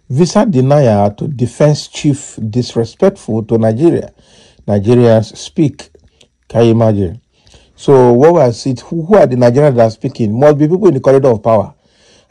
Visa denier to defense chief disrespectful to Nigeria. Nigerians speak. Can you imagine? So what was it? Who are the Nigerians that are speaking? Must be people in the corridor of power.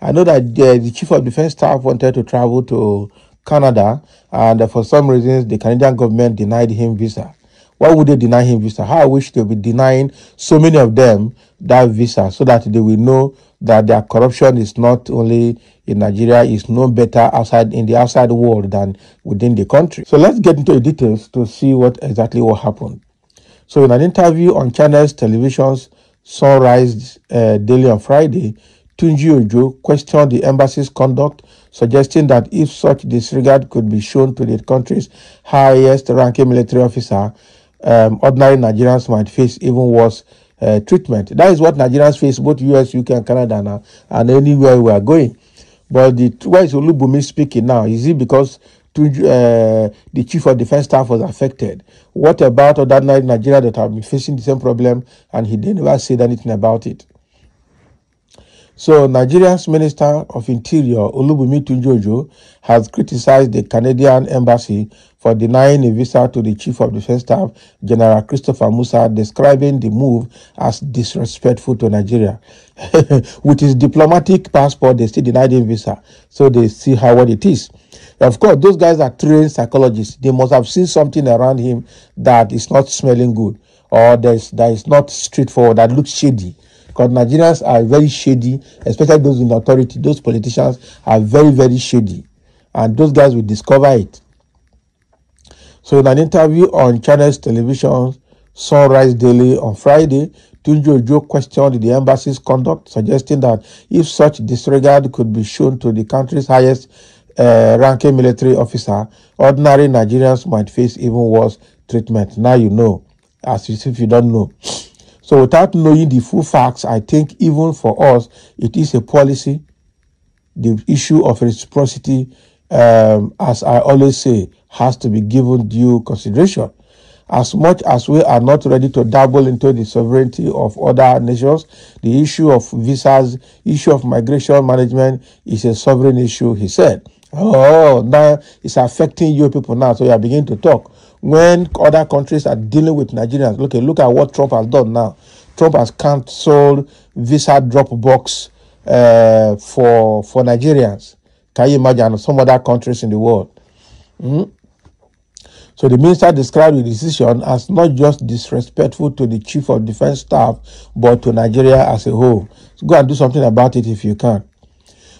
I know that the chief of defense staff wanted to travel to Canada, and for some reasons the Canadian government denied him visa. Why would they deny him visa? How I wish they would be denying so many of them that visa, so that they will know that their corruption is not only in Nigeria, is no better outside in the outside world than within the country. So let's get into the details to see what happened. So in an interview on Channels Television's Sunrise Daily on Friday, Tunji Ojo questioned the embassy's conduct, suggesting that if such disregard could be shown to the country's highest ranking military officer, ordinary Nigerians might face even worse treatment. That is what Nigerians face, both US, UK, and Canada now, and anywhere we are going. But why is Olubumi speaking now? Is it because the chief of defense staff was affected? What about other Nigerians that have been facing the same problem and he didn't ever say anything about it? So Nigeria's Minister of Interior, Olubumi Tunji-Ojo, has criticized the Canadian embassy for denying a visa to the Chief of Defense Staff, General Christopher Musa, describing the move as disrespectful to Nigeria. With his diplomatic passport, they still denied him visa. So they see what it is. Of course, those guys are trained psychologists. They must have seen something around him that is not smelling good, or that is not straightforward, that looks shady. Because Nigerians are very shady, especially those in authority. Those politicians are very, very shady. And those guys will discover it. So in an interview on Channels Television Sunrise Daily on Friday, Tunji Ojo questioned the embassy's conduct, suggesting that if such disregard could be shown to the country's highest ranking military officer, ordinary Nigerians might face even worse treatment. Now you know, as if you don't know. So without knowing the full facts, I think even for us, it is a policy. The issue of reciprocity, as I always say, has to be given due consideration. As much as we are not ready to dabble into the sovereignty of other nations, the issue of visas, issue of migration management is a sovereign issue, he said. Oh, now it's affecting you people now, so you are beginning to talk. When other countries are dealing with Nigerians, look at what Trump has done now. Trump has cancelled visa drop box for Nigerians. Can you imagine some other countries in the world? So the minister described the decision as not just disrespectful to the chief of defense staff, but to Nigeria as a whole. So go and do something about it if you can.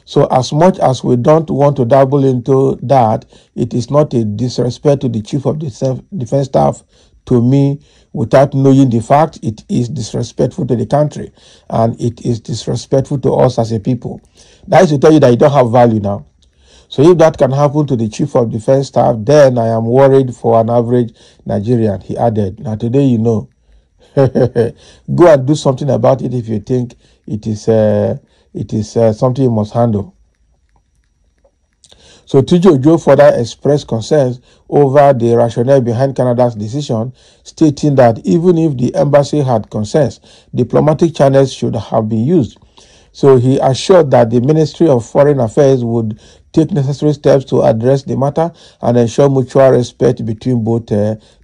So as much as we don't want to dabble into that, it is not a disrespect to the chief of defense staff. To me, without knowing the fact, it is disrespectful to the country, and it is disrespectful to us as a people. That is to tell you that you don't have value now. So if that can happen to the chief of defense staff, then I am worried for an average Nigerian, he added. Now today you know. Go and do something about it if you think it is something you must handle. So Tunji Ojo further expressed concerns over the rationale behind Canada's decision, stating that even if the embassy had concerns, diplomatic channels should have been used. So he assured that the Ministry of Foreign Affairs would take necessary steps to address the matter and ensure mutual respect between both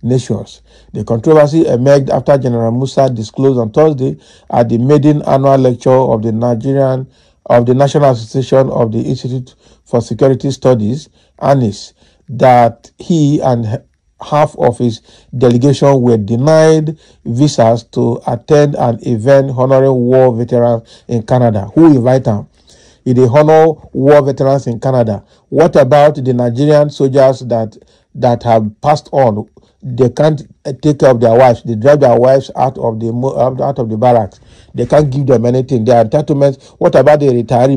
nations. The controversy emerged after General Musa disclosed on Thursday at the maiden annual lecture of the National Association of the Institute for Security Studies, ANIS, that he and half of his delegation were denied visas to attend an event honoring war veterans in Canada. Who invite them? If they honor war veterans in Canada, what about the Nigerian soldiers that have passed on? They can't take care of their wives. They drive their wives out of the barracks. They can't give them anything. Their entitlements. What about the military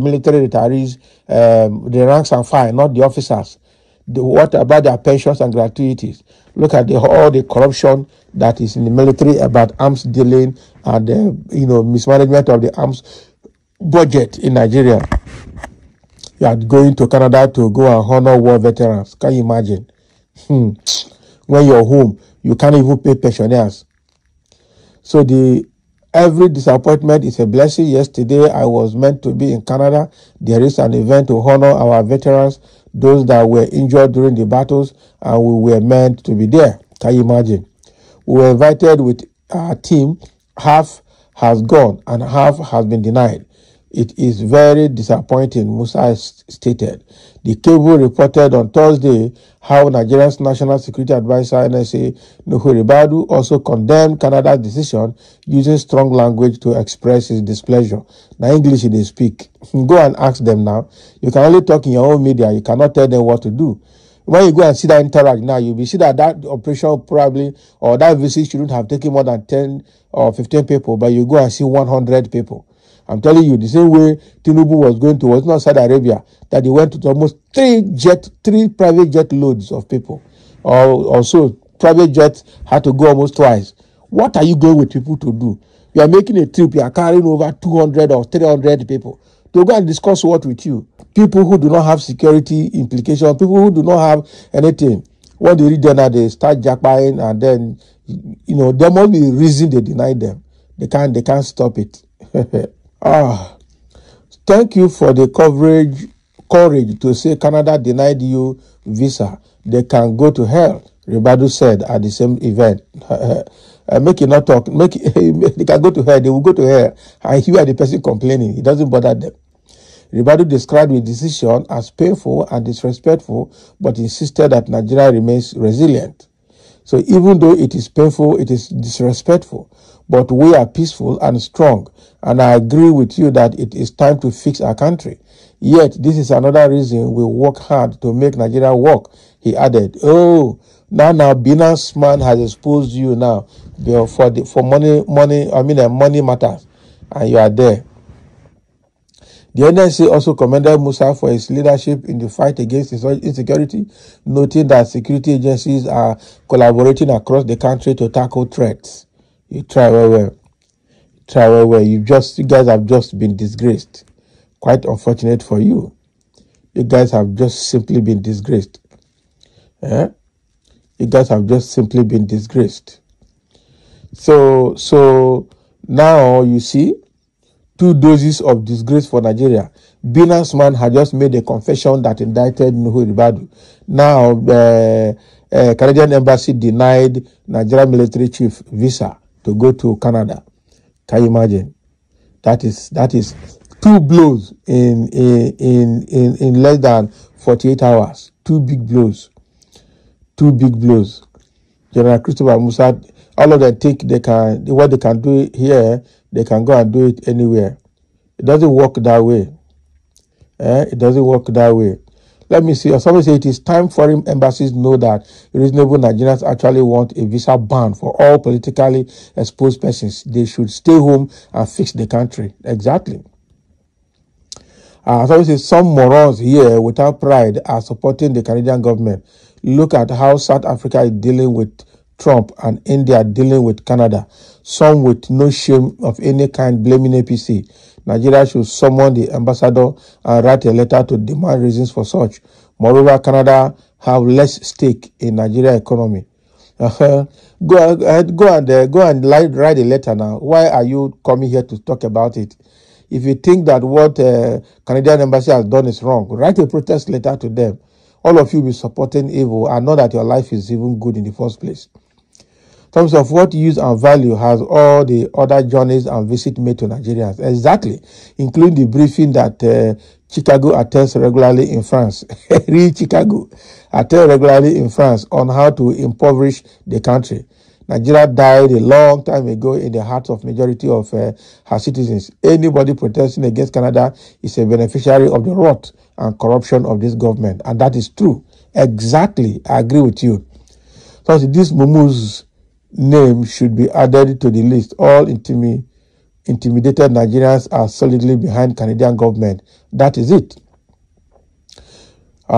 retirees, the ranks and file, not the officers? What about their pensions and gratuities? Look at all the corruption that is in the military about arms dealing and mismanagement of the arms budget in Nigeria. You are going to Canada to go and honor war veterans. Can you imagine? When you're home, you can't even pay pensioners. So the Every disappointment is a blessing. Yesterday, I was meant to be in Canada. There is an event to honor our veterans, those that were injured during the battles, and we were meant to be there. Can you imagine? We were invited with our team. Half has gone and half has been denied. It is very disappointing, Musa stated. The cable reported on Thursday how Nigeria's National Security Advisor, NSA, Nuhu Ribadu, also condemned Canada's decision using strong language to express his displeasure. Now, English they speak. Go and ask them now. You can only talk in your own media. You cannot tell them what to do. When you go and see that interact now, you'll be see that operation probably, or that visit shouldn't have taken more than 10 or 15 people, but you go and see 100 people. I'm telling you, the same way Tinubu was not Saudi Arabia, that they went to almost three private jet loads of people. Or so private jets had to go almost twice. What are you going with people to do? You are making a trip, you are carrying over 200 or 300 people to go and discuss what with you. People who do not have security implications, people who do not have anything. When they read them now, they start jackpying, and then, there must be a reason they deny them. They can't stop it. Thank you for the courage to say Canada denied you visa. They can go to hell, Ribadu said at the same event. Make it not talk. They can go to hell. They will go to hell. And you are the person complaining. It doesn't bother them. Ribadu described the decision as painful and disrespectful, but insisted that Nigeria remains resilient. So even though it is painful, it is disrespectful, but we are peaceful and strong, and I agree with you that it is time to fix our country. Yet, this is another reason we work hard to make Nigeria work, he added. Oh, now Binance man has exposed you now for money matters, and you are there. The NSA also commended Musa for his leadership in the fight against insecurity, noting that security agencies are collaborating across the country to tackle threats. You try well. You guys have just been disgraced. Quite unfortunate for you. You guys have just simply been disgraced. You guys have just simply been disgraced. So now you see 2 doses of disgrace for Nigeria. Binance man had just made a confession that indicted Nuhu Ribadu. Now, Canadian embassy denied Nigerian military chief visa to go to Canada. Can you imagine? That is 2 blows in less than 48 hours. 2 big blows. 2 big blows. General Christopher Musa, all of them think what they can do here, they can go and do it anywhere. It doesn't work that way. It doesn't work that way. Let me see. Somebody say it is time foreign embassies know that reasonable Nigerians actually want a visa ban for all politically exposed persons. They should stay home and fix the country. Exactly. Somebody say some morons here without pride are supporting the Canadian government. Look at how South Africa is dealing with Trump and India dealing with Canada. Some with no shame of any kind blaming APC. Nigeria should summon the ambassador and write a letter to demand reasons for such. Moreover, Canada have less stake in Nigeria economy. Go and write a letter now. Why are you coming here to talk about it? If you think that what Canadian embassy has done is wrong, write a protest letter to them. All of you will be supporting evil and know that your life is even good in the first place. In terms of what use and value has all the other journeys and visits made to Nigerians? Exactly, including the briefing that Chicago attends regularly in France. Chicago attends regularly in France on how to impoverish the country. Nigeria died a long time ago in the hearts of majority of her citizens. Anybody protesting against Canada is a beneficiary of the rot and corruption of this government. And that is true. Exactly. I agree with you. So this Mumu's name should be added to the list. All intimidated Nigerians are solidly behind Canadian government. That is it.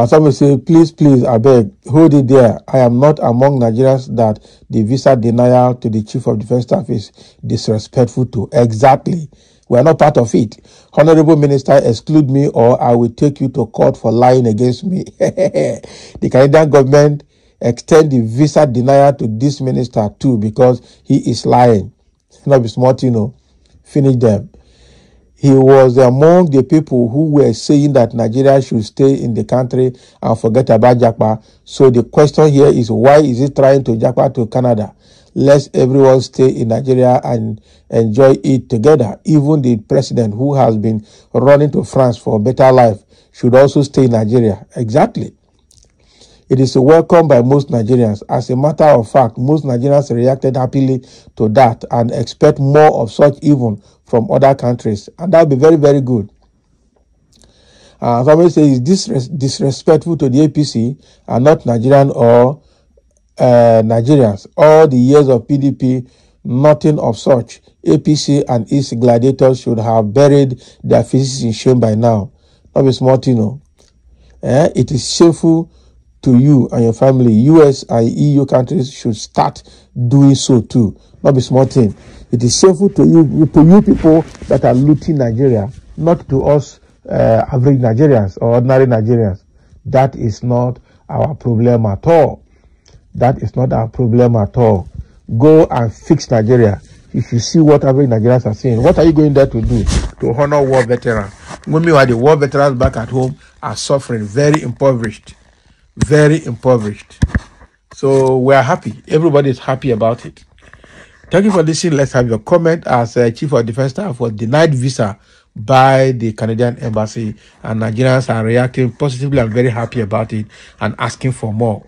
Some will say, please, I beg, hold it there. I am not among Nigerians that the visa denial to the Chief of Defense Staff is disrespectful to. Exactly. We are not part of it. Honorable Minister, exclude me or I will take you to court for lying against me. The Canadian government extend the visa denial to this minister too because he is lying. It's not be smart, finish them. He was among the people who were saying that Nigeria should stay in the country and forget about Japa. So the question here is, why is he trying to Japa to Canada? Let everyone stay in Nigeria and enjoy it together. Even the president who has been running to France for a better life should also stay in Nigeria. Exactly. It is welcomed by most Nigerians. As a matter of fact, most Nigerians reacted happily to that and expect more of such even from other countries. And that will be very, very good. Somebody says, is this disrespectful to the APC and not Nigerian or Nigerians? All the years of PDP, nothing of such. APC and its gladiators should have buried their faces in shame by now. Not be smart, you know. It is shameful to you and your family. US and EU countries should start doing so too. Not be small thing. It is shameful to you people that are looting Nigeria, not to us average Nigerians or ordinary Nigerians. That is not our problem at all. That is not our problem at all. Go and fix Nigeria. If you see what average Nigerians are saying, what are you going there to do? To honor war veterans. Meanwhile, the war veterans back at home are suffering, very impoverished. Very impoverished. So we are happy. Everybody is happy about it. Thank you for listening. Let's have your comment. As Chief of Defense Staff was denied visa by the Canadian Embassy, and Nigerians are reacting positively and very happy about it and asking for more.